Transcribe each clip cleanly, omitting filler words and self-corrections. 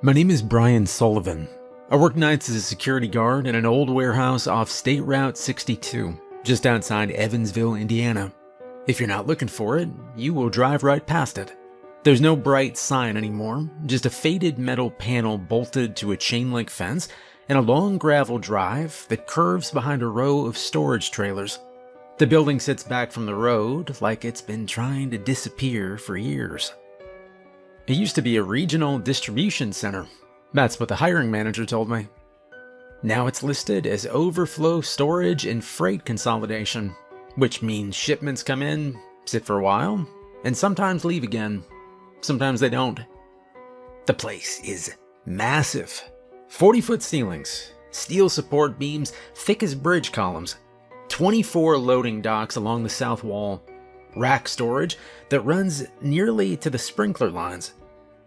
My name is Brian Sullivan. I work nights as a security guard in an old warehouse off State Route 62, just outside Evansville, Indiana. If you're not looking for it, you will drive right past it. There's no bright sign anymore, just a faded metal panel bolted to a chain-link fence and a long gravel drive that curves behind a row of storage trailers. The building sits back from the road like it's been trying to disappear for years. It used to be a regional distribution center. That's what the hiring manager told me. Now it's listed as overflow storage and freight consolidation, which means shipments come in, sit for a while, and sometimes leave again. Sometimes they don't. The place is massive. 40-foot ceilings, steel support beams thick as bridge columns, 24 loading docks along the south wall, rack storage that runs nearly to the sprinkler lines.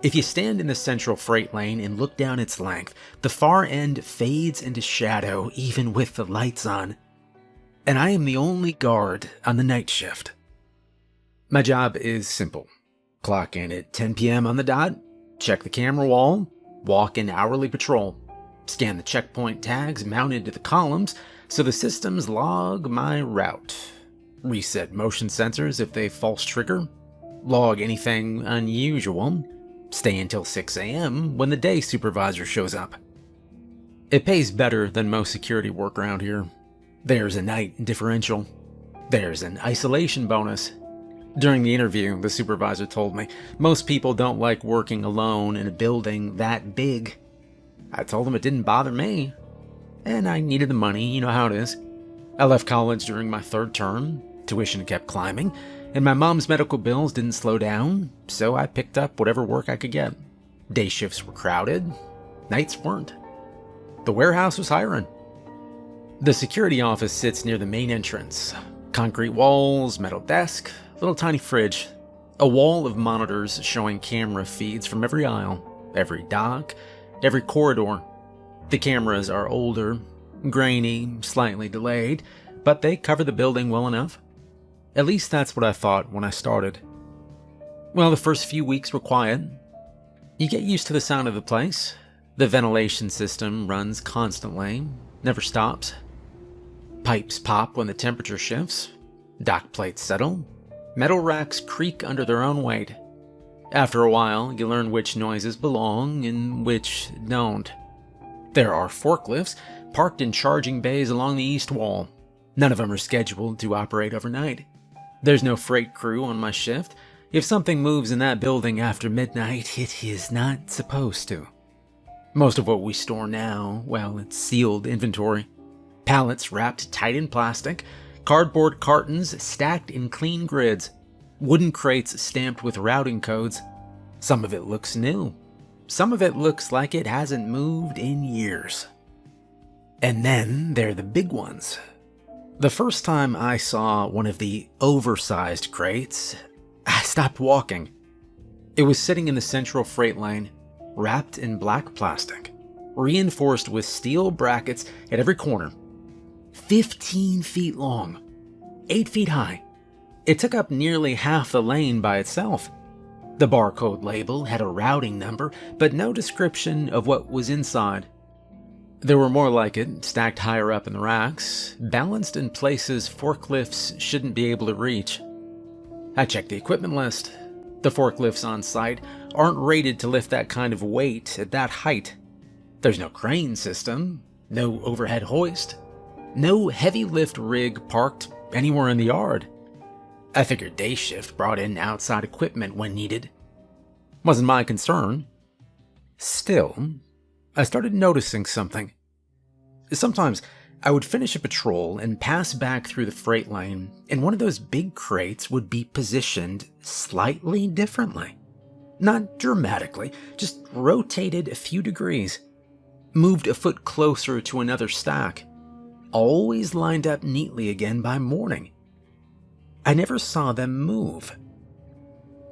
If you stand in the central freight lane and look down its length, the far end fades into shadow even with the lights on. And I am the only guard on the night shift. My job is simple. Clock in at 10 p.m. on the dot, check the camera wall, walk in hourly patrol, scan the checkpoint tags mounted to the columns so the systems log my route, reset motion sensors if they false trigger, log anything unusual, stay until 6 a.m. when the day supervisor shows up. It pays better than most security work around here. There's a night differential. There's an isolation bonus. During the interview, the supervisor told me most people don't like working alone in a building that big. I told him it didn't bother me. And I needed the money, you know how it is. I left college during my third term, tuition kept climbing, and my mom's medical bills didn't slow down, so I picked up whatever work I could get. Day shifts were crowded, nights weren't. The warehouse was hiring. The security office sits near the main entrance. Concrete walls, metal desk, little tiny fridge, a wall of monitors showing camera feeds from every aisle, every dock, every corridor. The cameras are older, grainy, slightly delayed, but they cover the building well enough. At least that's what I thought when I started. Well, the first few weeks were quiet. You get used to the sound of the place. The ventilation system runs constantly, never stops. Pipes pop when the temperature shifts. Dock plates settle. Metal racks creak under their own weight. After a while, you learn which noises belong and which don't. There are forklifts parked in charging bays along the east wall. None of them are scheduled to operate overnight. There's no freight crew on my shift. If something moves in that building after midnight, it is not supposed to. Most of what we store now, well, it's sealed inventory. Pallets wrapped tight in plastic, cardboard cartons stacked in clean grids, wooden crates stamped with routing codes. Some of it looks new. Some of it looks like it hasn't moved in years. And then there are the big ones. The first time I saw one of the oversized crates, I stopped walking. It was sitting in the central freight lane, wrapped in black plastic, reinforced with steel brackets at every corner. 15 feet long, 8 feet high. It took up nearly half the lane by itself. The barcode label had a routing number, but no description of what was inside. There were more like it, stacked higher up in the racks, balanced in places forklifts shouldn't be able to reach. I checked the equipment list. The forklifts on site aren't rated to lift that kind of weight at that height. There's no crane system, no overhead hoist, no heavy lift rig parked anywhere in the yard. I figured day shift brought in outside equipment when needed. Wasn't my concern. Still, I started noticing something. Sometimes I would finish a patrol and pass back through the freight lane, and one of those big crates would be positioned slightly differently. Not dramatically, just rotated a few degrees. Moved a foot closer to another stack. Always lined up neatly again by morning. I never saw them move.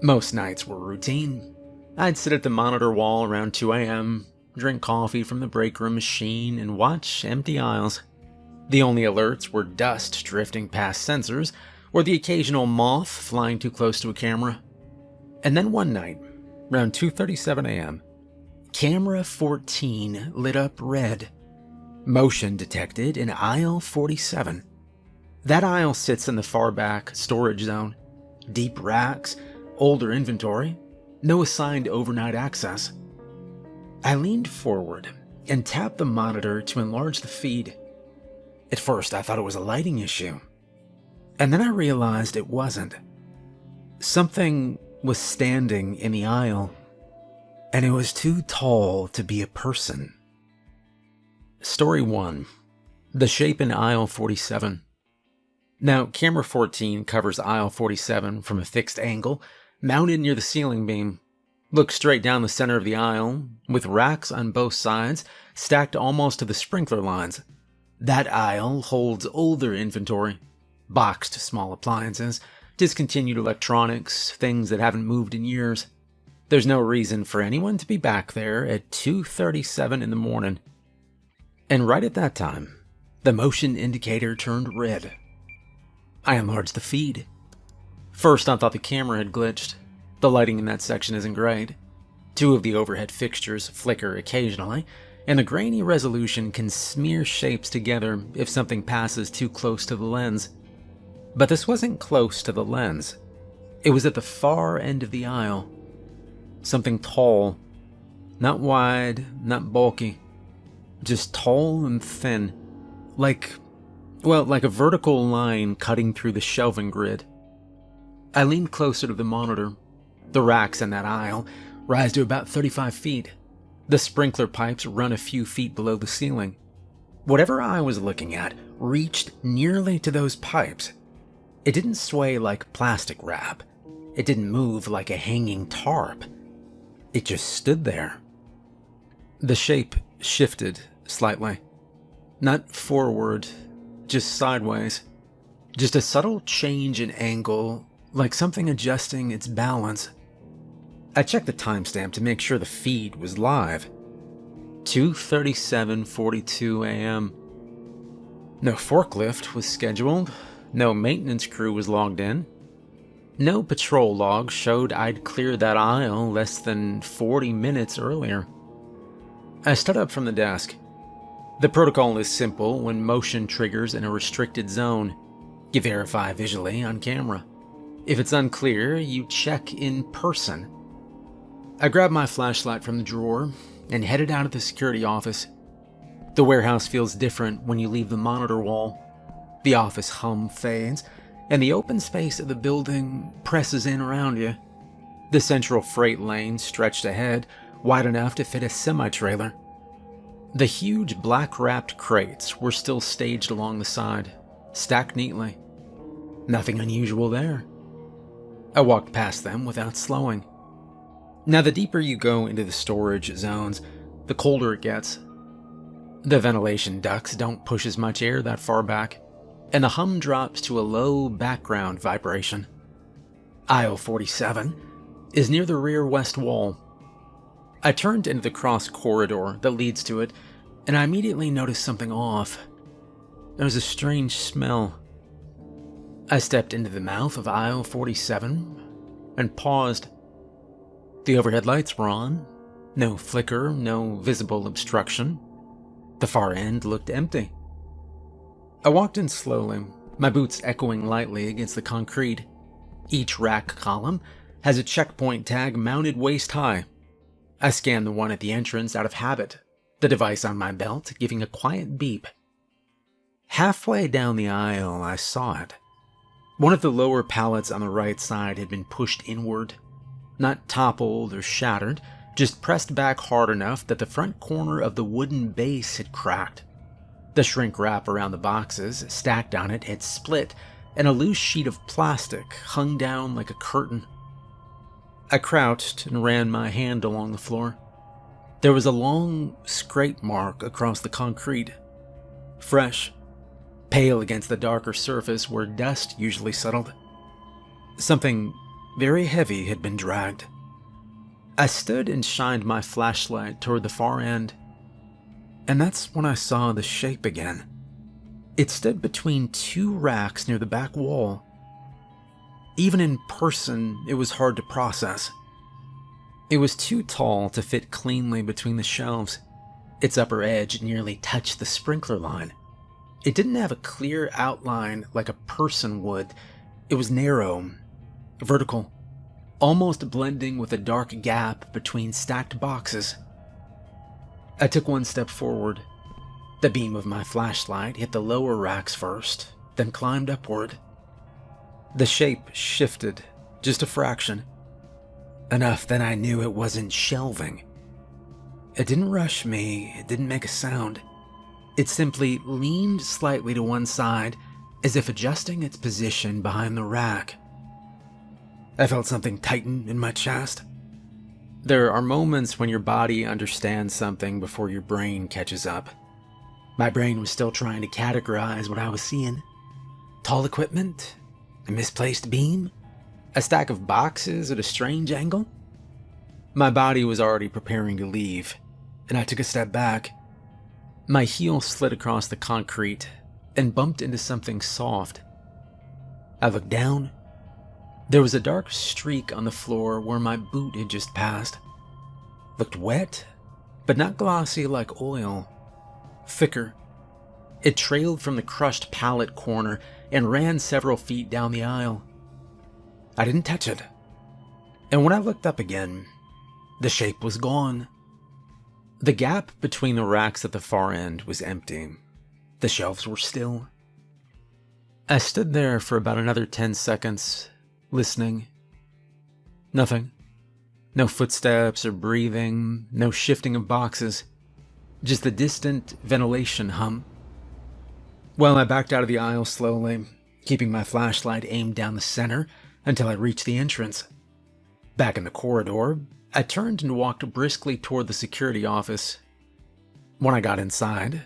Most nights were routine. I'd sit at the monitor wall around 2 a.m., drink coffee from the break room machine, and watch empty aisles. The only alerts were dust drifting past sensors, or the occasional moth flying too close to a camera. And then one night, around 2:37 a.m., Camera 14 lit up red. Motion detected in aisle 47. That aisle sits in the far back storage zone. Deep racks, older inventory, no assigned overnight access. I leaned forward and tapped the monitor to enlarge the feed. At first, I thought it was a lighting issue. And then I realized it wasn't. Something was standing in the aisle, and it was too tall to be a person. Story 1. The shape in aisle 47. Now, camera 14 covers aisle 47 from a fixed angle, mounted near the ceiling beam. Look straight down the center of the aisle, with racks on both sides, stacked almost to the sprinkler lines. That aisle holds older inventory, boxed small appliances, discontinued electronics, things that haven't moved in years. There's no reason for anyone to be back there at 2:37 in the morning. And right at that time, the motion indicator turned red. I enlarged the feed. First, I thought the camera had glitched. The lighting in that section isn't great. 2 of the overhead fixtures flicker occasionally, and the grainy resolution can smear shapes together if something passes too close to the lens. But this wasn't close to the lens. It was at the far end of the aisle. Something tall. Not wide, not bulky. Just tall and thin. Like a vertical line cutting through the shelving grid. I leaned closer to the monitor. The racks in that aisle rise to about 35 feet. The sprinkler pipes run a few feet below the ceiling. Whatever I was looking at reached nearly to those pipes. It didn't sway like plastic wrap. It didn't move like a hanging tarp. It just stood there. The shape shifted slightly. Not forward, just sideways. Just a subtle change in angle, like something adjusting its balance. I checked the timestamp to make sure the feed was live. 2:37:42 a.m. No forklift was scheduled. No maintenance crew was logged in. No patrol log showed I'd cleared that aisle less than 40 minutes earlier. I stood up from the desk. The protocol is simple when motion triggers in a restricted zone. You verify visually on camera. If it's unclear, you check in person. I grabbed my flashlight from the drawer and headed out of the security office. The warehouse feels different when you leave the monitor wall. The office hum fades, and the open space of the building presses in around you. The central freight lane stretched ahead, wide enough to fit a semi-trailer. The huge black-wrapped crates were still staged along the side, stacked neatly. Nothing unusual there. I walked past them without slowing. Now, the deeper you go into the storage zones, the colder it gets. The ventilation ducts don't push as much air that far back, and the hum drops to a low background vibration. Aisle 47 is near the rear west wall. I turned into the cross corridor that leads to it, and I immediately noticed something off. There was a strange smell. I stepped into the mouth of aisle 47 and paused. The overhead lights were on. No flicker, no visible obstruction. The far end looked empty. I walked in slowly, my boots echoing lightly against the concrete. Each rack column has a checkpoint tag mounted waist high. I scanned the one at the entrance out of habit, the device on my belt giving a quiet beep. Halfway down the aisle, I saw it. One of the lower pallets on the right side had been pushed inward. Not toppled or shattered, just pressed back hard enough that the front corner of the wooden base had cracked. The shrink wrap around the boxes stacked on it had split, and a loose sheet of plastic hung down like a curtain. I crouched and ran my hand along the floor. There was a long scrape mark across the concrete. Fresh, pale against the darker surface where dust usually settled. Something very heavy had been dragged. I stood and shined my flashlight toward the far end. And that's when I saw the shape again. It stood between 2 racks near the back wall. Even in person, it was hard to process. It was too tall to fit cleanly between the shelves. Its upper edge nearly touched the sprinkler line. It didn't have a clear outline like a person would. It was narrow, vertical, almost blending with a dark gap between stacked boxes. I took one step forward. The beam of my flashlight hit the lower racks first, then climbed upward. The shape shifted, just a fraction. Enough that I knew it wasn't shelving. It didn't rush me, it didn't make a sound. It simply leaned slightly to one side, as if adjusting its position behind the rack. I felt something tighten in my chest. There are moments when your body understands something before your brain catches up. My brain was still trying to categorize what I was seeing. Tall equipment? A misplaced beam? A stack of boxes at a strange angle? My body was already preparing to leave, and I took a step back. My heel slid across the concrete and bumped into something soft. I looked down. There was a dark streak on the floor where my boot had just passed. Looked wet, but not glossy like oil. Thicker. It trailed from the crushed pallet corner and ran several feet down the aisle. I didn't touch it. And when I looked up again, the shape was gone. The gap between the racks at the far end was empty. The shelves were still. I stood there for about another 10 seconds, listening. Nothing. No footsteps or breathing, no shifting of boxes. Just the distant ventilation hum. Well, I backed out of the aisle slowly, keeping my flashlight aimed down the center until I reached the entrance. Back in the corridor, I turned and walked briskly toward the security office. When I got inside,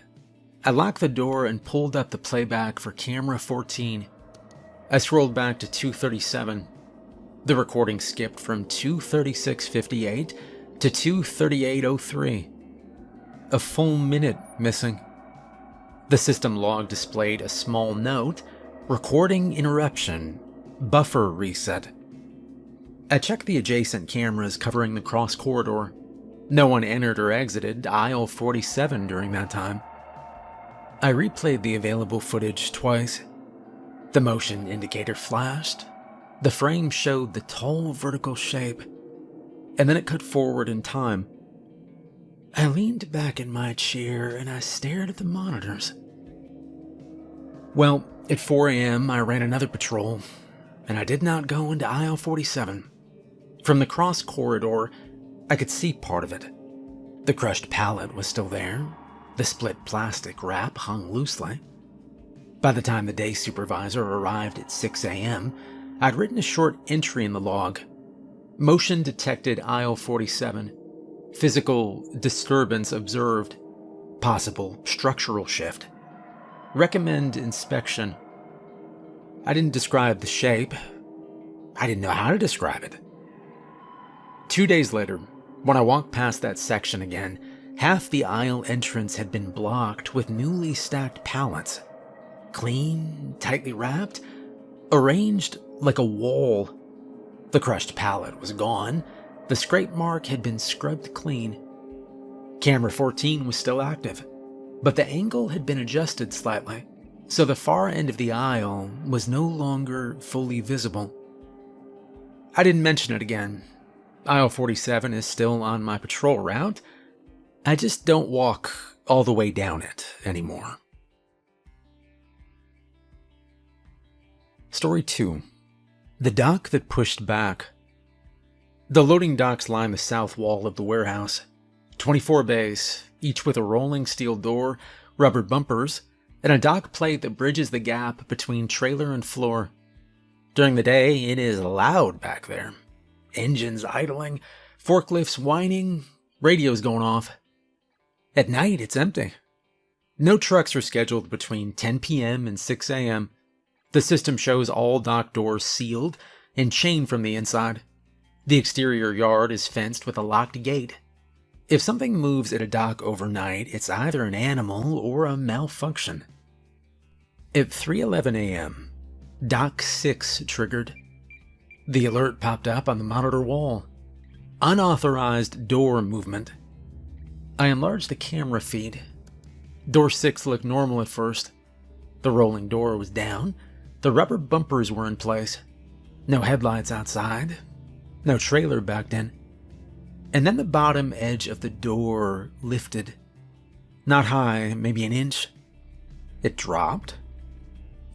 I locked the door and pulled up the playback for camera 14. I scrolled back to 2:37. The recording skipped from 2:36:58 to 2:38:03. A full minute missing. The system log displayed a small note, recording interruption, buffer reset. I checked the adjacent cameras covering the cross corridor. No one entered or exited aisle 47 during that time. I replayed the available footage twice. The motion indicator flashed. The frame showed the tall vertical shape, and then it cut forward in time. I leaned back in my chair and I stared at the monitors. Well, at 4 a.m. I ran another patrol, and I did not go into aisle 47. From the cross corridor, I could see part of it. The crushed pallet was still there. The split plastic wrap hung loosely. By the time the day supervisor arrived at 6 a.m., I'd written a short entry in the log. Motion detected aisle 47. Physical disturbance observed. Possible structural shift. Recommend inspection. I didn't describe the shape. I didn't know how to describe it. 2 days later, when I walked past that section again, half the aisle entrance had been blocked with newly stacked pallets. Clean, tightly wrapped, arranged like a wall. The crushed pallet was gone. The scrape mark had been scrubbed clean. Camera 14 was still active, but the angle had been adjusted slightly, so the far end of the aisle was no longer fully visible. I didn't mention it again. Aisle 47 is still on my patrol route. I just don't walk all the way down it anymore. Story 2. The dock that pushed back. The loading docks line the south wall of the warehouse. 24 bays, each with a rolling steel door, rubber bumpers, and a dock plate that bridges the gap between trailer and floor. During the day, it is loud back there. Engines idling, forklifts whining, radios going off. At night, it's empty. No trucks are scheduled between 10 p.m. and 6 a.m. The system shows all dock doors sealed and chained from the inside. The exterior yard is fenced with a locked gate. If something moves at a dock overnight, it's either an animal or a malfunction. At 3:11 a.m., Dock 6 triggered. The alert popped up on the monitor wall. Unauthorized door movement. I enlarged the camera feed. Door 6 looked normal at first. The rolling door was down. The rubber bumpers were in place. No headlights outside. No trailer backed in. And then the bottom edge of the door lifted. Not high, maybe an inch. It dropped.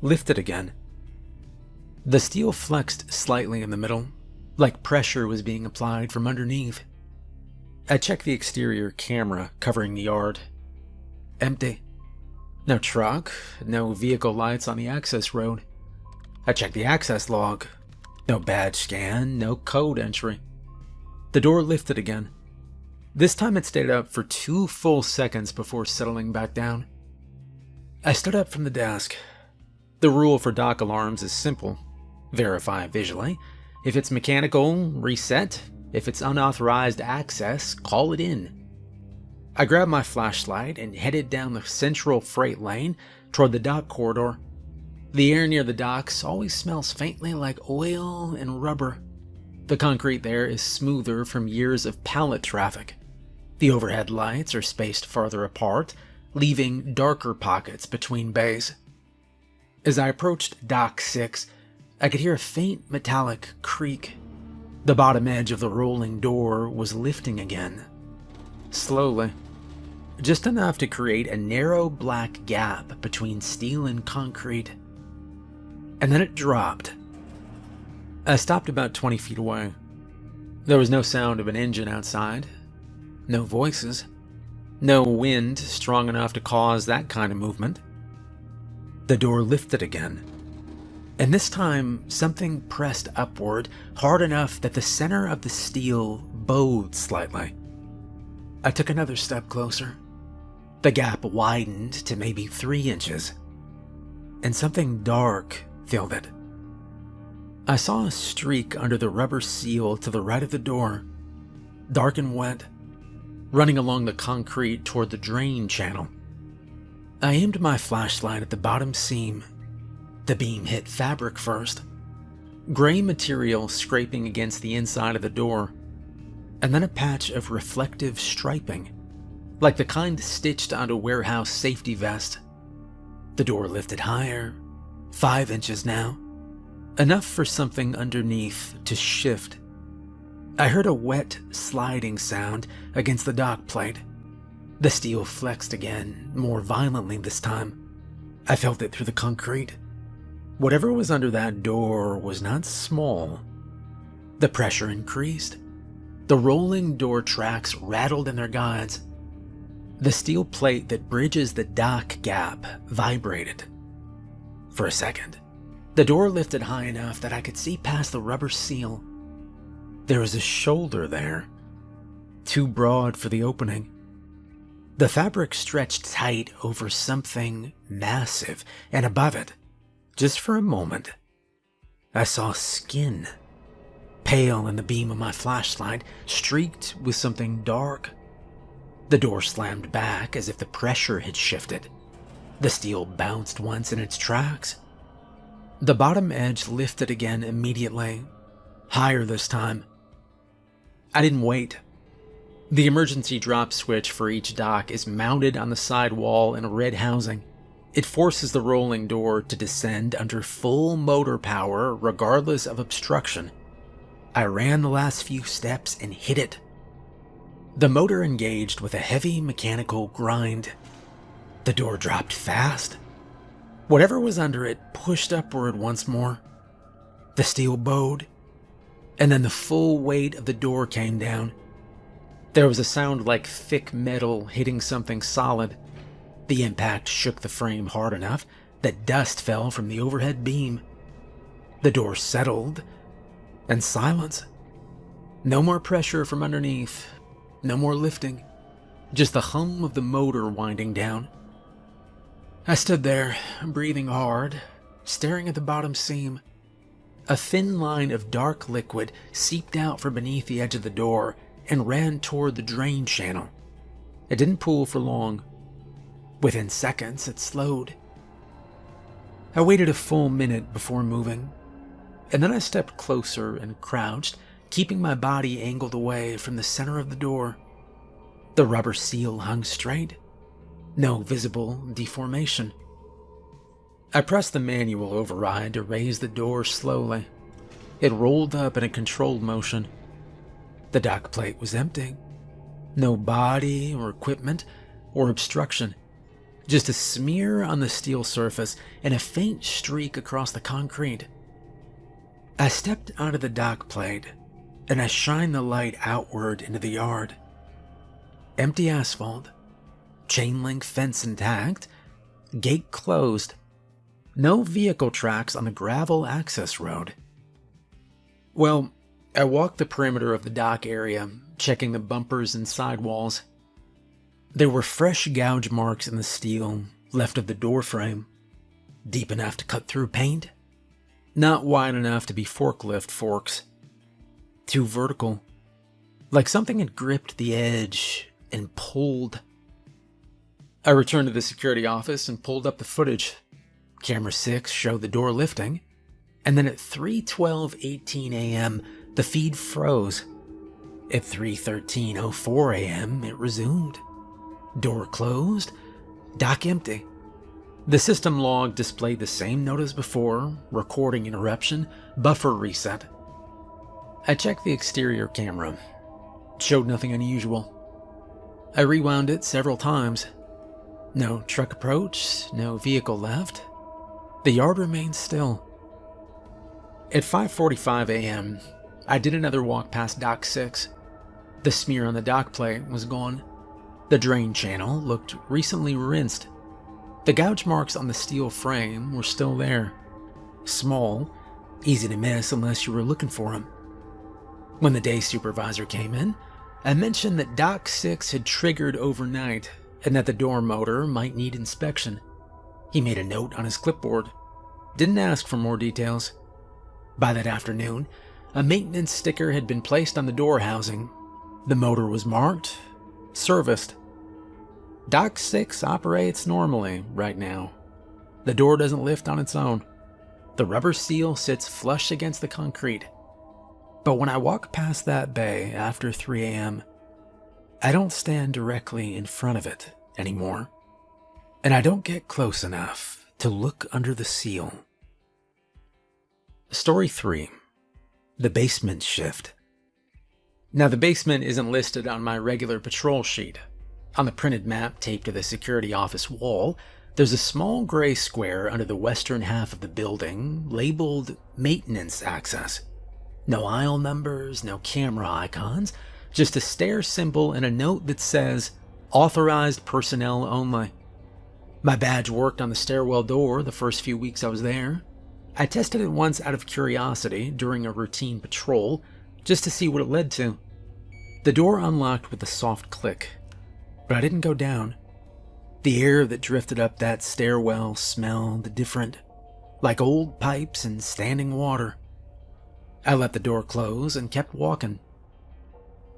Lifted again. The steel flexed slightly in the middle, like pressure was being applied from underneath. I checked the exterior camera covering the yard. Empty. No truck, no vehicle lights on the access road. I checked the access log. No badge scan, no code entry. The door lifted again. This time it stayed up for 2 full seconds before settling back down. I stood up from the desk. The rule for dock alarms is simple. Verify visually. If it's mechanical, reset. If it's unauthorized access, call it in. I grabbed my flashlight and headed down the central freight lane toward the dock corridor. The air near the docks always smells faintly like oil and rubber. The concrete there is smoother from years of pallet traffic. The overhead lights are spaced farther apart, leaving darker pockets between bays. As I approached Dock 6, I could hear a faint metallic creak. The bottom edge of the rolling door was lifting again. Slowly. Just enough to create a narrow black gap between steel and concrete. And then it dropped. I stopped about 20 feet away. There was no sound of an engine outside. No voices. No wind strong enough to cause that kind of movement. The door lifted again. And this time, something pressed upward hard enough that the center of the steel bowed slightly. I took another step closer. The gap widened to maybe 3 inches. And something dark filled it. I saw a streak under the rubber seal to the right of the door, dark and wet, running along the concrete toward the drain channel. I aimed my flashlight at the bottom seam. The beam hit fabric first, gray material scraping against the inside of the door, and then a patch of reflective striping, like the kind stitched onto warehouse safety vest. The door lifted higher, 5 inches now, enough for something underneath to shift. I heard a wet, sliding sound against the dock plate. The steel flexed again, more violently this time. I felt it through the concrete. Whatever was under that door was not small. The pressure increased. The rolling door tracks rattled in their guides. The steel plate that bridges the dock gap vibrated. For a second, the door lifted high enough that I could see past the rubber seal. There was a shoulder there, too broad for the opening. The fabric stretched tight over something massive, and above it, just for a moment, I saw skin, pale in the beam of my flashlight, streaked with something dark. The door slammed back as if the pressure had shifted. The steel bounced once in its tracks. The bottom edge lifted again immediately, higher this time. I didn't wait. The emergency drop switch for each dock is mounted on the side wall in a red housing. It forces the rolling door to descend under full motor power regardless of obstruction. I ran the last few steps and hit it. The motor engaged with a heavy mechanical grind. The door dropped fast. Whatever was under it pushed upward once more. The steel bowed, and then the full weight of the door came down. There was a sound like thick metal hitting something solid. The impact shook the frame hard enough that dust fell from the overhead beam. The door settled, and silence. No more pressure from underneath, no more lifting, just the hum of the motor winding down. I stood there, breathing hard, staring at the bottom seam. A thin line of dark liquid seeped out from beneath the edge of the door and ran toward the drain channel. It didn't pool for long. Within seconds, it slowed. I waited a full minute before moving, and then I stepped closer and crouched, keeping my body angled away from the center of the door. The rubber seal hung straight, no visible deformation. I pressed the manual override to raise the door slowly. It rolled up in a controlled motion. The dock plate was empty. No body or equipment or obstruction. Just a smear on the steel surface and a faint streak across the concrete. I stepped onto the dock plate and I shined the light outward into the yard. Empty asphalt, chain link fence intact, gate closed. No vehicle tracks on the gravel access road. Well, I walked the perimeter of the dock area, checking the bumpers and sidewalls. There were fresh gouge marks in the steel left of the door frame, deep enough to cut through paint, not wide enough to be forklift forks. Too vertical, like something had gripped the edge and pulled. I returned to the security office and pulled up the footage. Camera 6 showed the door lifting, and then at 3:12:18 a.m., the feed froze. At 3:13:04 a.m., it resumed. Door closed, dock empty. The system log displayed the same note as before: recording interruption, buffer reset. I checked the exterior camera. It showed nothing unusual. I rewound it several times. No truck approach, no vehicle left. The yard remained still. At 5:45 a.m., I did another walk past Dock 6. The smear on the dock plate was gone. The drain channel looked recently rinsed. The gouge marks on the steel frame were still there. Small, easy to miss unless you were looking for them. When the day supervisor came in, I mentioned that Dock 6 had triggered overnight and that the door motor might need inspection. He made a note on his clipboard. Didn't ask for more details. By that afternoon, a maintenance sticker had been placed on the door housing. The motor was marked, serviced. Dock 6 operates normally right now. The door doesn't lift on its own. The rubber seal sits flush against the concrete. But when I walk past that bay after 3 a.m., I don't stand directly in front of it anymore. And I don't get close enough to look under the seal. Story 3. The basement shift. Now, the basement isn't listed on my regular patrol sheet. On the printed map taped to the security office wall, there's a small gray square under the western half of the building labeled Maintenance Access. No aisle numbers, no camera icons, just a stair symbol and a note that says, Authorized personnel only. My badge worked on the stairwell door the first few weeks I was there. I tested it once out of curiosity during a routine patrol, just to see what it led to. The door unlocked with a soft click, but I didn't go down. The air that drifted up that stairwell smelled different, like old pipes and standing water. I let the door close and kept walking.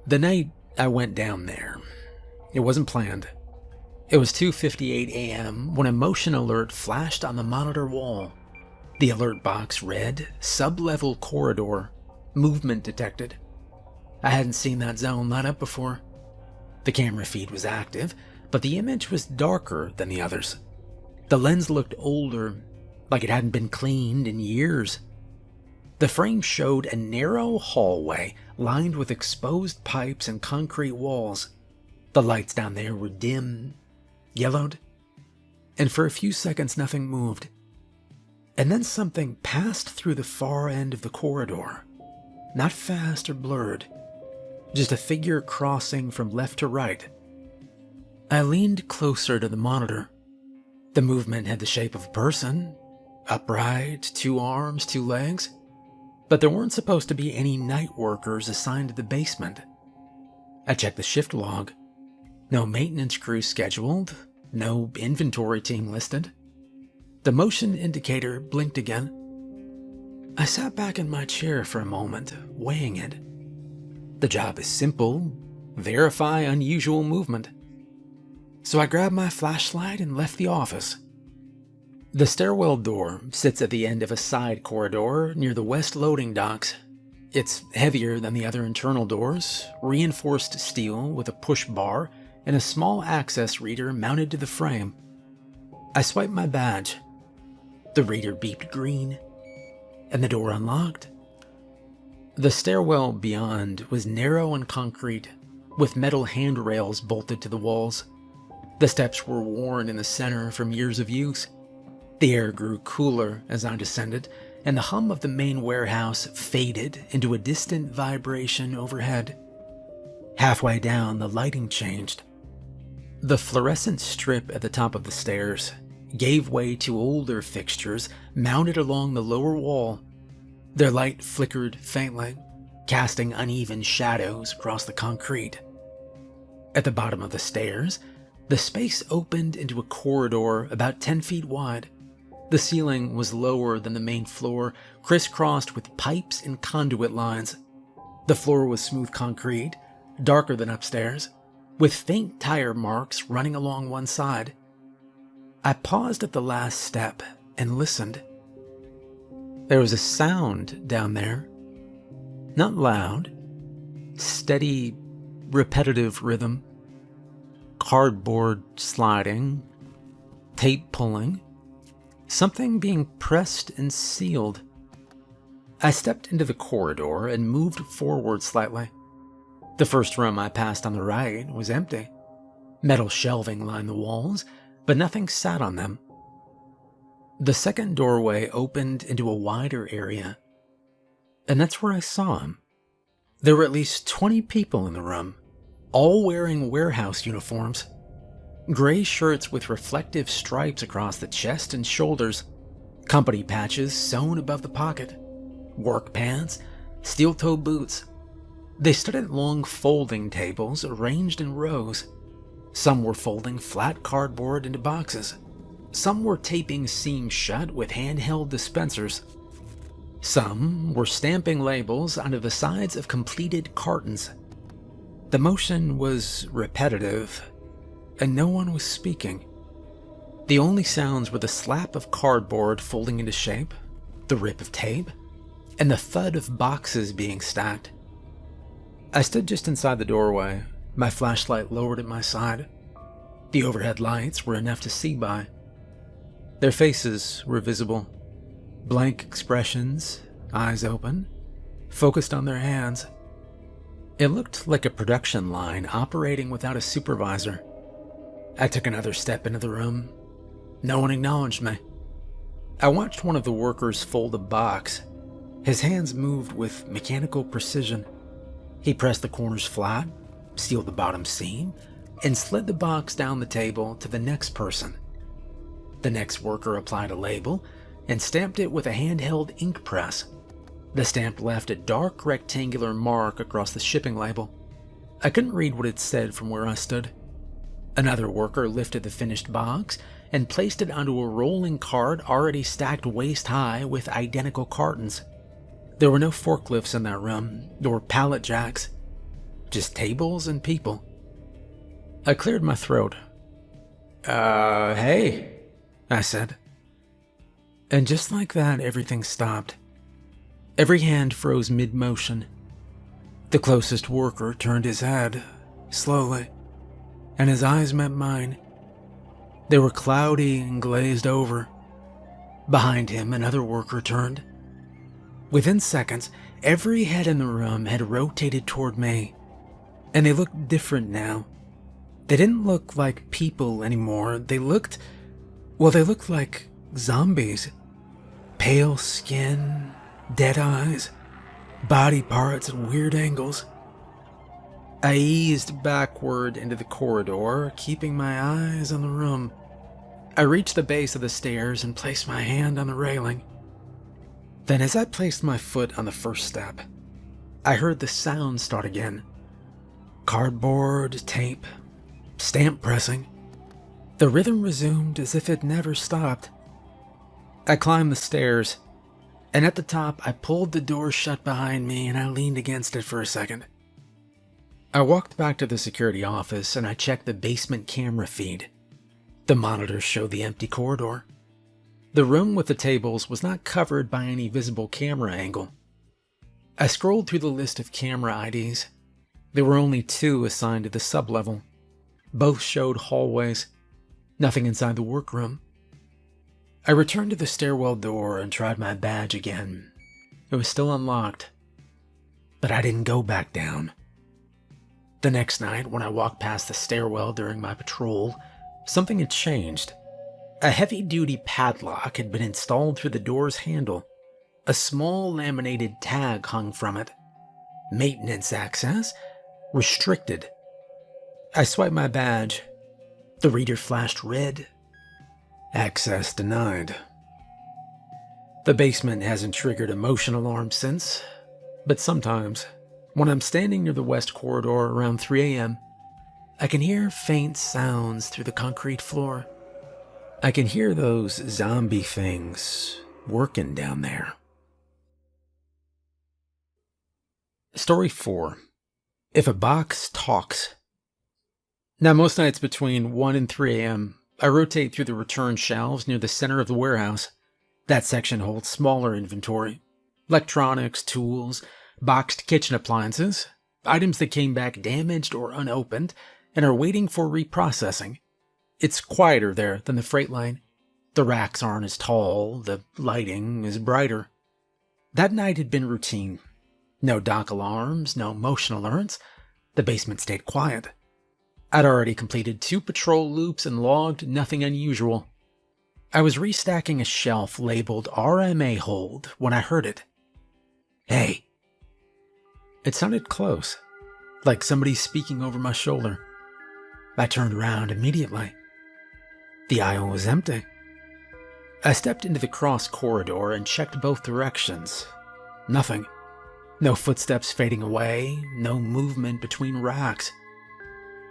The night I went down there, it wasn't planned. It was 2:58 a.m. when a motion alert flashed on the monitor wall. The alert box read, Sub-level corridor, movement detected. I hadn't seen that zone light up before. The camera feed was active, but the image was darker than the others. The lens looked older, like it hadn't been cleaned in years. The frame showed a narrow hallway lined with exposed pipes and concrete walls. The lights down there were dim, yellowed, and for a few seconds nothing moved. And then something passed through the far end of the corridor. Not fast or blurred, just a figure crossing from left to right. I leaned closer to the monitor. The movement had the shape of a person, upright, 2 arms, 2 legs. But there weren't supposed to be any night workers assigned to the basement. I checked the shift log. No maintenance crew scheduled, no inventory team listed. The motion indicator blinked again. I sat back in my chair for a moment, weighing it. The job is simple: verify unusual movement. So I grabbed my flashlight and left the office. The stairwell door sits at the end of a side corridor near the west loading docks. It's heavier than the other internal doors, reinforced steel with a push bar and a small access reader mounted to the frame. I swiped my badge. The reader beeped green, and the door unlocked. The stairwell beyond was narrow and concrete, with metal handrails bolted to the walls. The steps were worn in the center from years of use. The air grew cooler as I descended, and the hum of the main warehouse faded into a distant vibration overhead. Halfway down, the lighting changed. The fluorescent strip at the top of the stairs gave way to older fixtures mounted along the lower wall. Their light flickered faintly, casting uneven shadows across the concrete. At the bottom of the stairs, the space opened into a corridor about 10 feet wide. The ceiling was lower than the main floor, crisscrossed with pipes and conduit lines. The floor was smooth concrete, darker than upstairs, with faint tire marks running along one side. I paused at the last step and listened. There was a sound down there. Not loud, steady, repetitive rhythm. Cardboard sliding, tape pulling, something being pressed and sealed. I stepped into the corridor and moved forward slightly. The first room I passed on the right was empty. Metal shelving lined the walls, but nothing sat on them. The second doorway opened into a wider area, and that's where I saw him. There were at least 20 people in the room, all wearing warehouse uniforms. Gray shirts with reflective stripes across the chest and shoulders, company patches sewn above the pocket, work pants, steel-toed boots. They stood at long folding tables arranged in rows. Some were folding flat cardboard into boxes. Some were taping seams shut with handheld dispensers. Some were stamping labels onto the sides of completed cartons. The motion was repetitive, and no one was speaking. The only sounds were the slap of cardboard folding into shape, the rip of tape, and the thud of boxes being stacked. I stood just inside the doorway, my flashlight lowered at my side. The overhead lights were enough to see by. Their faces were visible, blank expressions, eyes open, focused on their hands. It looked like a production line operating without a supervisor. I took another step into the room. No one acknowledged me. I watched one of the workers fold a box. His hands moved with mechanical precision. He pressed the corners flat, sealed the bottom seam, and slid the box down the table to the next person. The next worker applied a label and stamped it with a handheld ink press. The stamp left a dark rectangular mark across the shipping label. I couldn't read what it said from where I stood. Another worker lifted the finished box and placed it onto a rolling cart already stacked waist-high with identical cartons. There were no forklifts in that room, nor pallet jacks, just tables and people. I cleared my throat. Hey, I said. And just like that, everything stopped. Every hand froze mid-motion. The closest worker turned his head, slowly, and his eyes met mine. They were cloudy and glazed over. Behind him, another worker turned. Within seconds, every head in the room had rotated toward me, and they looked different now. They didn't look like people anymore. They looked like zombies. Pale skin, dead eyes, body parts at weird angles. I eased backward into the corridor, keeping my eyes on the room. I reached the base of the stairs and placed my hand on the railing. Then as I placed my foot on the first step, I heard the sound start again. Cardboard, tape, stamp pressing. The rhythm resumed as if it never stopped. I climbed the stairs, and at the top I pulled the door shut behind me and I leaned against it for a second. I walked back to the security office and I checked the basement camera feed. The monitors showed the empty corridor. The room with the tables was not covered by any visible camera angle. I scrolled through the list of camera IDs. There were only 2 assigned to the sublevel. Both showed hallways. Nothing inside the workroom. I returned to the stairwell door and tried my badge again. It was still unlocked. But I didn't go back down. The next night, when I walked past the stairwell during my patrol, something had changed. A heavy-duty padlock had been installed through the door's handle. A small laminated tag hung from it. Maintenance access restricted. I swiped my badge. The reader flashed red. Access denied. The basement hasn't triggered a motion alarm since, but sometimes, when I'm standing near the west corridor around 3 a.m., I can hear faint sounds through the concrete floor. I can hear those zombie things working down there. Story 4. If a box talks. Now, most nights between 1 and 3 a.m., I rotate through the return shelves near the center of the warehouse. That section holds smaller inventory. Electronics, tools, boxed kitchen appliances, items that came back damaged or unopened and are waiting for reprocessing. It's quieter there than the freight line. The racks aren't as tall, the lighting is brighter. That night had been routine. No dock alarms, no motion alerts. The basement stayed quiet. I'd already completed 2 patrol loops and logged nothing unusual. I was restacking a shelf labeled RMA Hold when I heard it. Hey. It sounded close, like somebody speaking over my shoulder. I turned around immediately. The aisle was empty. I stepped into the cross corridor and checked both directions. Nothing. No footsteps fading away, no movement between racks.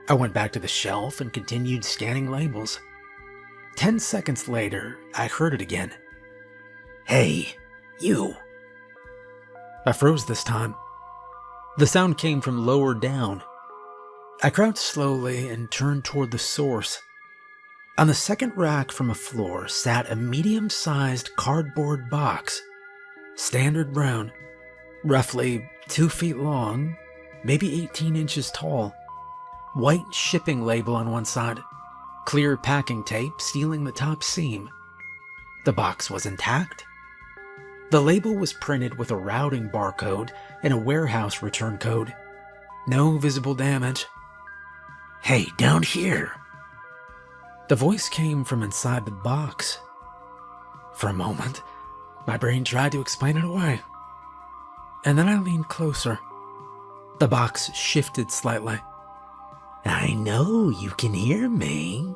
I went back to the shelf and continued scanning labels. 10 seconds later, I heard it again. Hey, you. I froze this time. The sound came from lower down. I crouched slowly and turned toward the source. On the second rack from a floor sat a medium-sized cardboard box. Standard brown, roughly 2 feet long, maybe 18 inches tall. White shipping label on one side, clear packing tape sealing the top seam. The box was intact. The label was printed with a routing barcode and a warehouse return code. No visible damage. Hey, down here. The voice came from inside the box. For a moment, my brain tried to explain it away. And then I leaned closer. The box shifted slightly. I know you can hear me,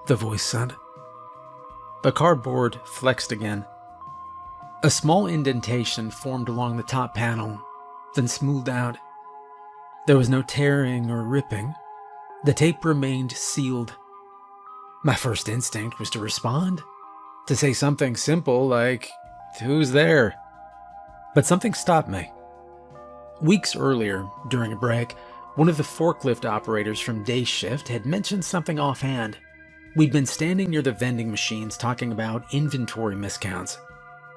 the voice said. The cardboard flexed again. A small indentation formed along the top panel, then smoothed out. There was no tearing or ripping. The tape remained sealed. My first instinct was to respond, to say something simple like, "Who's there?" But something stopped me. Weeks earlier, during a break, one of the forklift operators from day shift had mentioned something offhand. We'd been standing near the vending machines talking about inventory miscounts.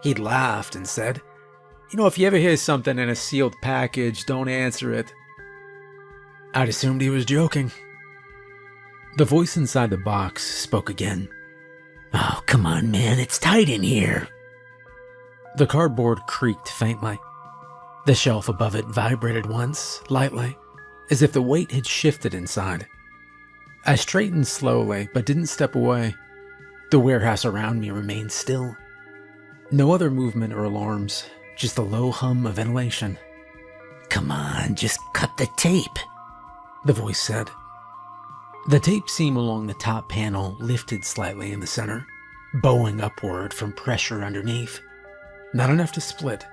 He'd laughed and said, if you ever hear something in a sealed package, don't answer it. I'd assumed he was joking. The voice inside the box spoke again. Oh, come on, man, it's tight in here. The cardboard creaked faintly. The shelf above it vibrated once, lightly, as if the weight had shifted inside. I straightened slowly, but didn't step away. The warehouse around me remained still. No other movement or alarms, just the low hum of ventilation. Come on, just cut the tape, the voice said. The tape seam along the top panel lifted slightly in the center, bowing upward from pressure underneath. Not enough to split.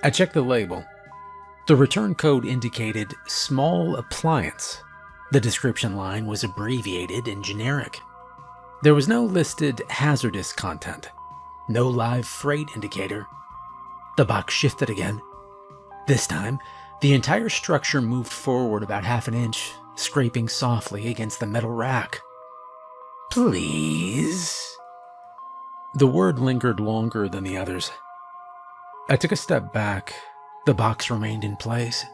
I checked the label. The return code indicated small appliance. The description line was abbreviated and generic. There was no listed hazardous content. No live freight indicator. The box shifted again. This time, the entire structure moved forward about half an inch, scraping softly against the metal rack. Please? The word lingered longer than the others. I took a step back. The box remained in place.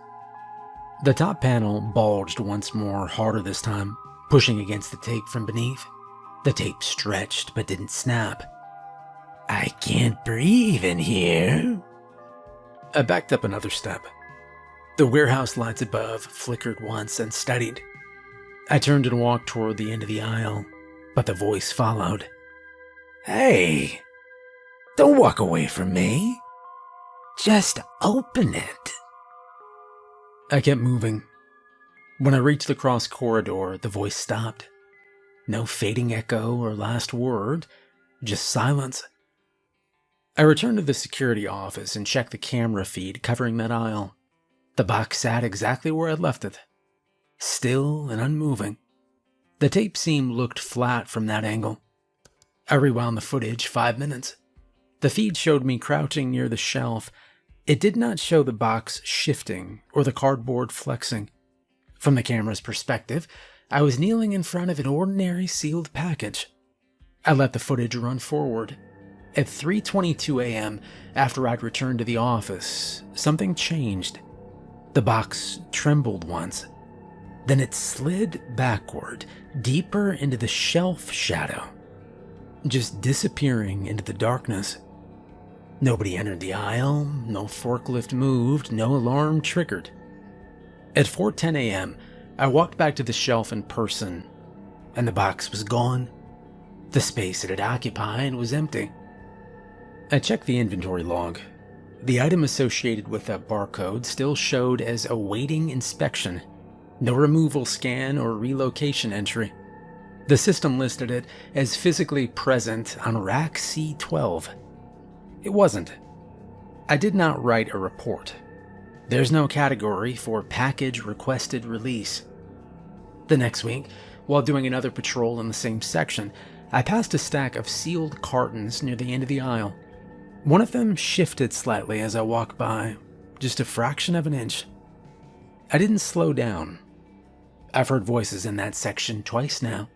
The top panel bulged once more, harder this time, pushing against the tape from beneath. The tape stretched but didn't snap. "I can't breathe in here." I backed up another step. The warehouse lights above flickered once and steadied. I turned and walked toward the end of the aisle, but the voice followed. "Hey, don't walk away from me. Just open it." I kept moving. When I reached the cross corridor, the voice stopped. No fading echo or last word, just silence. I returned to the security office and checked the camera feed covering that aisle. The box sat exactly where I'd left it, still and unmoving. The tape seam looked flat from that angle. I rewound the footage 5 minutes. The feed showed me crouching near the shelf. It did not show the box shifting or the cardboard flexing. From the camera's perspective, I was kneeling in front of an ordinary sealed package. I let the footage run forward. At 3:22 a.m., after I'd returned to the office, something changed. The box trembled once. Then it slid backward, deeper into the shelf shadow, just disappearing into the darkness. Nobody entered the aisle, no forklift moved, no alarm triggered. At 4:10 a.m., I walked back to the shelf in person, and the box was gone. The space it had occupied was empty. I checked the inventory log. The item associated with that barcode still showed as awaiting inspection. No removal scan or relocation entry. The system listed it as physically present on rack C12. It wasn't. I did not write a report. There's no category for package requested release. The next week, while doing another patrol in the same section, I passed a stack of sealed cartons near the end of the aisle. One of them shifted slightly as I walked by, just a fraction of an inch. I didn't slow down. I've heard voices in that section twice now,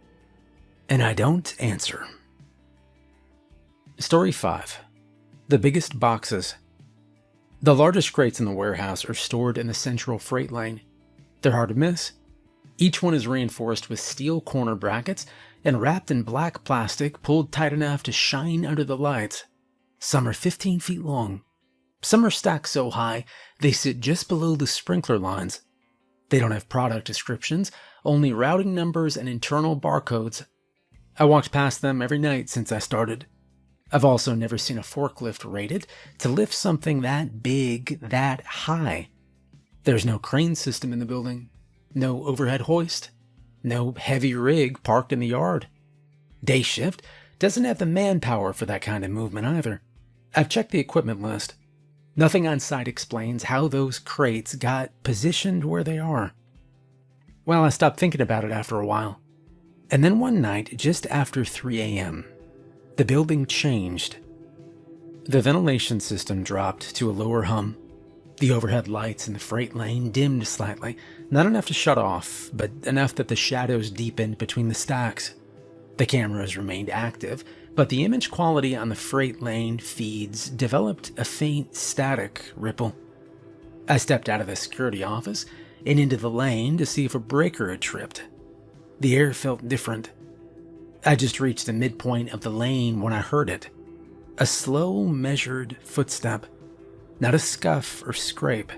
and I don't answer. Story 5. The biggest boxes. The largest crates in the warehouse are stored in the central freight lane. They're hard to miss. Each one is reinforced with steel corner brackets and wrapped in black plastic pulled tight enough to shine under the lights. Some are 15 feet long. Some are stacked so high they sit just below the sprinkler lines. They don't have product descriptions, only routing numbers and internal barcodes. I walked past them every night since I started. I've also never seen a forklift rated to lift something that big, that high. There's no crane system in the building, no overhead hoist, no heavy rig parked in the yard. Day shift doesn't have the manpower for that kind of movement either. I've checked the equipment list. Nothing on site explains how those crates got positioned where they are. Well, I stopped thinking about it after a while. And then one night, just after 3 a.m., the building changed. The ventilation system dropped to a lower hum. The overhead lights in the freight lane dimmed slightly, not enough to shut off, but enough that the shadows deepened between the stacks. The cameras remained active, but the image quality on the freight lane feeds developed a faint static ripple. I stepped out of the security office and into the lane to see if a breaker had tripped. The air felt different. I just reached the midpoint of the lane when I heard it. A slow, measured footstep. Not a scuff or scrape.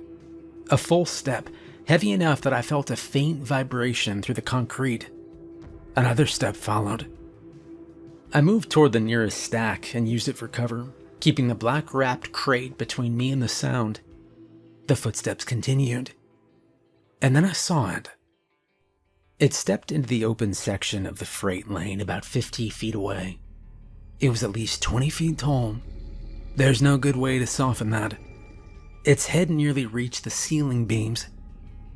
A full step, heavy enough that I felt a faint vibration through the concrete. Another step followed. I moved toward the nearest stack and used it for cover, keeping the black-wrapped crate between me and the sound. The footsteps continued. And then I saw it. It stepped into the open section of the freight lane about 50 feet away. It was at least 20 feet tall. There's no good way to soften that. Its head nearly reached the ceiling beams.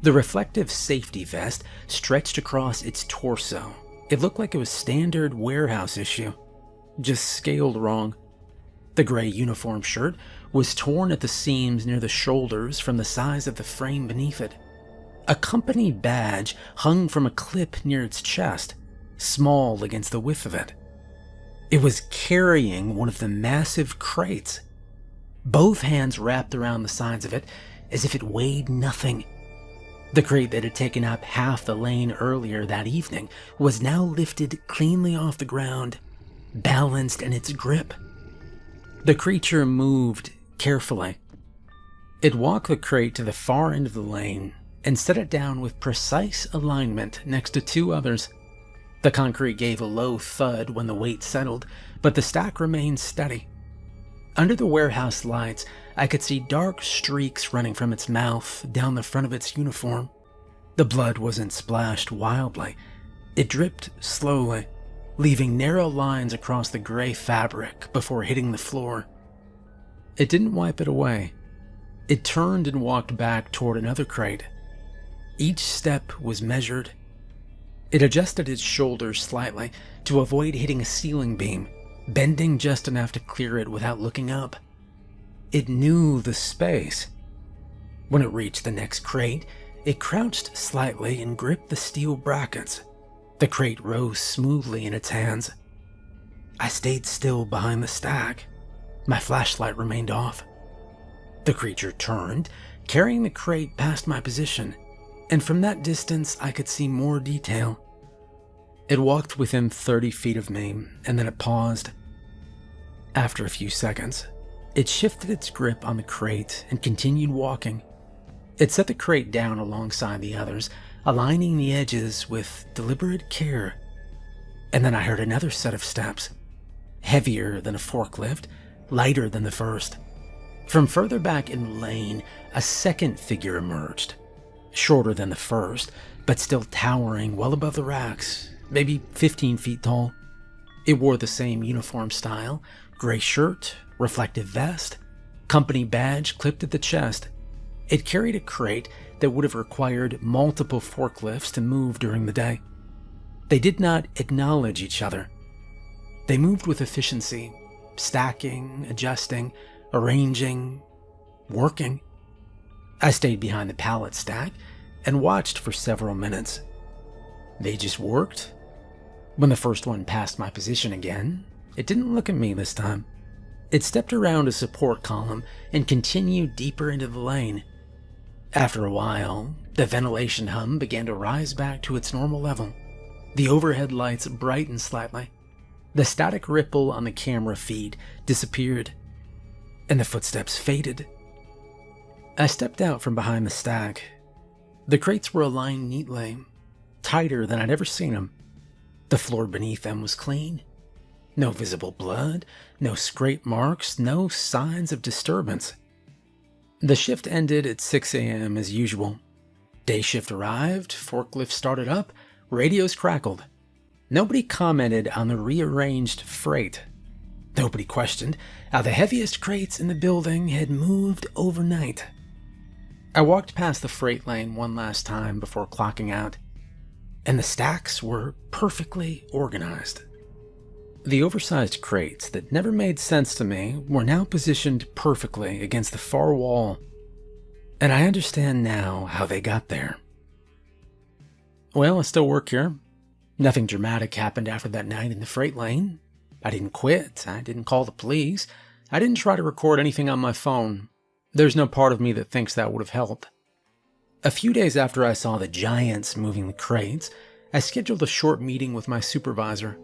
The reflective safety vest stretched across its torso. It looked like it was standard warehouse issue, just scaled wrong. The gray uniform shirt was torn at the seams near the shoulders from the size of the frame beneath it. A company badge hung from a clip near its chest, small against the width of it. It was carrying one of the massive crates. Both hands wrapped around the sides of it, as if it weighed nothing. The crate that had taken up half the lane earlier that evening was now lifted cleanly off the ground, balanced in its grip. The creature moved carefully. It walked the crate to the far end of the lane and set it down with precise alignment next to two others. The concrete gave a low thud when the weight settled, but the stack remained steady. Under the warehouse lights, I could see dark streaks running from its mouth down the front of its uniform. The blood wasn't splashed wildly. It dripped slowly, leaving narrow lines across the gray fabric before hitting the floor. It didn't wipe it away. It turned and walked back toward another crate. Each step was measured. It adjusted its shoulders slightly to avoid hitting a ceiling beam, bending just enough to clear it without looking up. It knew the space. When it reached the next crate, it crouched slightly and gripped the steel brackets. The crate rose smoothly in its hands. I stayed still behind the stack. My flashlight remained off. The creature turned, carrying the crate past my position, and from that distance I could see more detail. It walked within 30 feet of me, and then it paused. After a few seconds, it shifted its grip on the crate and continued walking. It set the crate down alongside the others, aligning the edges with deliberate care. And then I heard another set of steps, heavier than a forklift, lighter than the first. From further back in the lane, a second figure emerged, shorter than the first, but still towering well above the racks, maybe 15 feet tall. It wore the same uniform style, gray shirt, reflective vest, company badge clipped at the chest. It carried a crate that would have required multiple forklifts to move during the day. They did not acknowledge each other. They moved with efficiency, stacking, adjusting, arranging, working. I stayed behind the pallet stack and watched for several minutes. They just worked. When the first one passed my position again, it didn't look at me this time. It stepped around a support column and continued deeper into the lane. After a while, the ventilation hum began to rise back to its normal level. The overhead lights brightened slightly. The static ripple on the camera feed disappeared, and the footsteps faded. I stepped out from behind the stack. The crates were aligned neatly, tighter than I'd ever seen them. The floor beneath them was clean. No visible blood, no scrape marks, no signs of disturbance. The shift ended at 6 a.m. as usual. Day shift arrived, forklift started up, radios crackled. Nobody commented on the rearranged freight. Nobody questioned how the heaviest crates in the building had moved overnight. I walked past the freight lane one last time before clocking out, and the stacks were perfectly organized. The oversized crates that never made sense to me were now positioned perfectly against the far wall, and I understand now how they got there. Well, I still work here. Nothing dramatic happened after that night in the freight lane. I didn't quit. I didn't call the police. I didn't try to record anything on my phone. There's no part of me that thinks that would have helped. A few days after I saw the giants moving the crates, I scheduled a short meeting with my supervisor.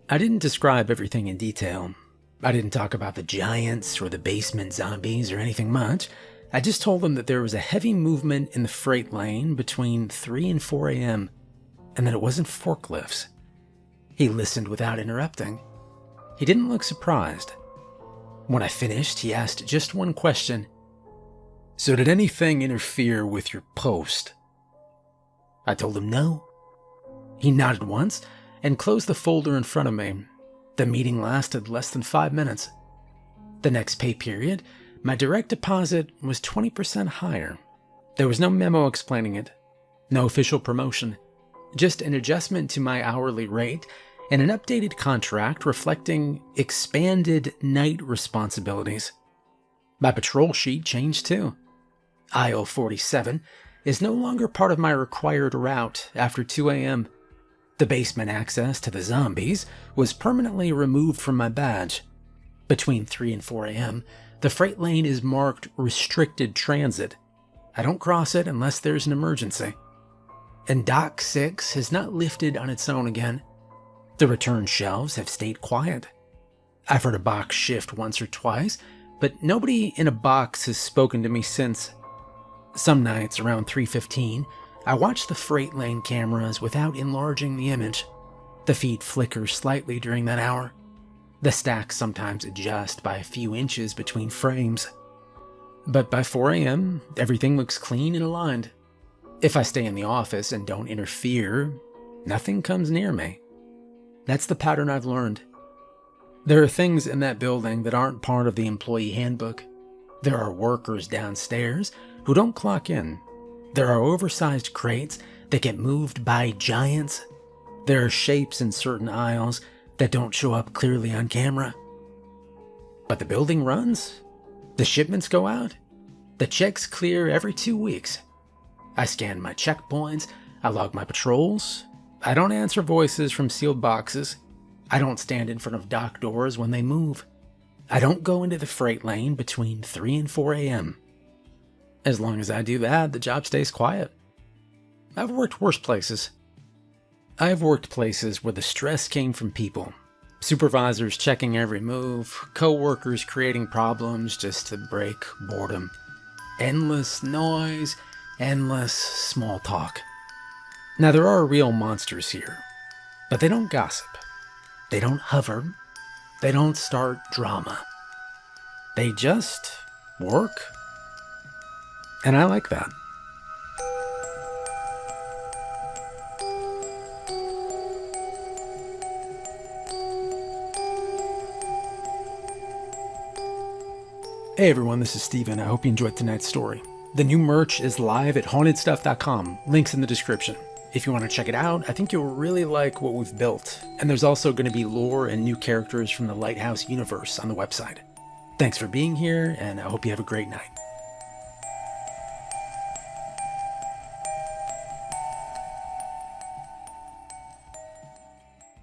I didn't describe everything in detail. I didn't talk about the giants or the basement zombies or anything much. I just told him that there was a heavy movement in the freight lane between 3 and 4 a.m., and that it wasn't forklifts. He listened without interrupting. He didn't look surprised. When I finished, he asked just one question. "So did anything interfere with your post?" I told him no. He nodded once and closed the folder in front of me. The meeting lasted less than 5 minutes. The next pay period, my direct deposit was 20% higher. There was no memo explaining it, no official promotion, just an adjustment to my hourly rate and an updated contract reflecting expanded night responsibilities. My patrol sheet changed too. Aisle 47 is no longer part of my required route after 2 a.m. The basement access to the zombies was permanently removed from my badge. Between 3 and 4 a.m., The freight lane is marked restricted transit. I don't cross it unless there's an emergency. And Dock 6 has not lifted on its own again. The return shelves have stayed quiet. I've heard a box shift once or twice, but nobody in a box has spoken to me since. Some nights around 3:15, I watch the freight lane cameras without enlarging the image. The feed flickers slightly during that hour. The stacks sometimes adjust by a few inches between frames. But by 4 a.m., everything looks clean and aligned. If I stay in the office and don't interfere, nothing comes near me. That's the pattern I've learned. There are things in that building that aren't part of the employee handbook. There are workers downstairs who don't clock in. There are oversized crates that get moved by giants. There are shapes in certain aisles that don't show up clearly on camera. But the building runs. The shipments go out. The checks clear every 2 weeks. I scan my checkpoints. I log my patrols. I don't answer voices from sealed boxes. I don't stand in front of dock doors when they move. I don't go into the freight lane between 3 and 4 a.m. As long as I do that, the job stays quiet. I've worked worse places. I've worked places where the stress came from people. Supervisors checking every move, co-workers creating problems just to break boredom. Endless noise, endless small talk. Now there are real monsters here, but they don't gossip. They don't hover. They don't start drama. They just work. And I like that. Hey everyone, this is Steven. I hope you enjoyed tonight's story. The new merch is live at hauntedstuff.com. Links in the description. If you want to check it out, I think you'll really like what we've built. And there's also going to be lore and new characters from the Lighthouse universe on the website. Thanks for being here, and I hope you have a great night.